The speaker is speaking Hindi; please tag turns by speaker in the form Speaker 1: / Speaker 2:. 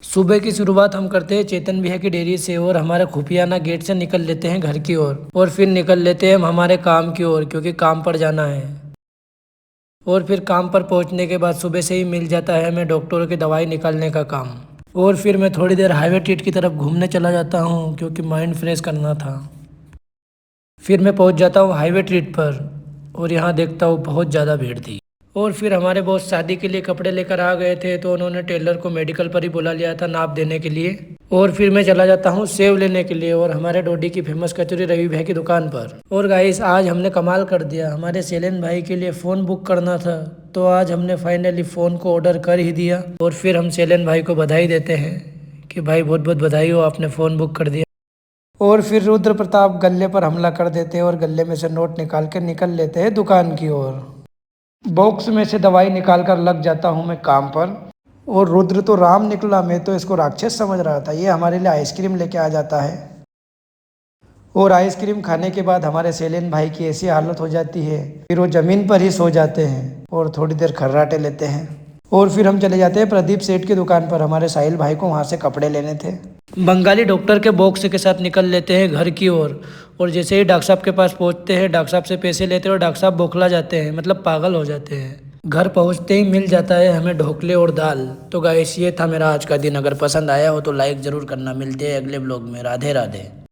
Speaker 1: सुबह की शुरुआत हम करते हैं चेतन भैया की डेयरी से और हमारे खुफियाना गेट से निकल लेते हैं घर की ओर और फिर निकल लेते हैं हम हमारे काम की ओर क्योंकि काम पर जाना है। और फिर काम पर पहुंचने के बाद सुबह से ही मिल जाता है हमें डॉक्टरों की दवाई निकालने का काम। और फिर मैं थोड़ी देर हाईवे ट्रीट की तरफ घूमने चला जाता हूँ क्योंकि माइंड फ्रेश करना था। फिर मैं पहुँच जाता हूँ हाईवे ट्रीट पर और यहाँ देखता हूँ बहुत ज़्यादा भीड़ थी। और फिर हमारे बॉस शादी के लिए कपड़े लेकर आ गए थे तो उन्होंने टेलर को मेडिकल पर ही बुला लिया था नाप देने के लिए। और फिर मैं चला जाता हूँ सेव लेने के लिए और हमारे डोडी की फेमस कचौरी रवि भाई की दुकान पर। और गाइस आज हमने कमाल कर दिया, हमारे सेलेन भाई के लिए फ़ोन बुक करना था तो आज हमने फाइनली फ़ोन को ऑर्डर कर ही दिया। और फिर हम सेलेन भाई को बधाई देते हैं कि भाई बहुत बहुत बधाई हो, आपने फ़ोन बुक कर दिया। और फिर रुद्र प्रताप गले पर हमला कर देते हैं और गले में से नोट निकाल कर निकल लेते हैं दुकान की ओर। बॉक्स में से दवाई निकाल कर लग जाता हूँ मैं काम पर। और रुद्र तो राम निकला, मैं तो इसको राक्षस समझ रहा था। ये हमारे लिए आइसक्रीम लेके आ जाता है और आइसक्रीम खाने के बाद हमारे सेलेन भाई की ऐसी हालत हो जाती है फिर वो ज़मीन पर ही सो जाते हैं और थोड़ी देर खर्राटे लेते हैं। और फिर हम चले जाते हैं प्रदीप सेठ की दुकान पर, हमारे साहिल भाई को वहाँ से कपड़े लेने थे। बंगाली डॉक्टर के बॉक्स के साथ निकल लेते हैं घर की ओर। और जैसे ही डॉक्टर साहब के पास पहुंचते हैं डॉक्टर साहब से पैसे लेते हैं और डॉक्टर साहब बौखला जाते हैं, मतलब पागल हो जाते हैं। घर पहुंचते ही मिल जाता है हमें ढोकले और दाल। तो गाइस ये था मेरा आज का दिन, अगर पसंद आया हो तो लाइक ज़रूर करना। मिलते हैं अगले ब्लॉग में। राधे राधे।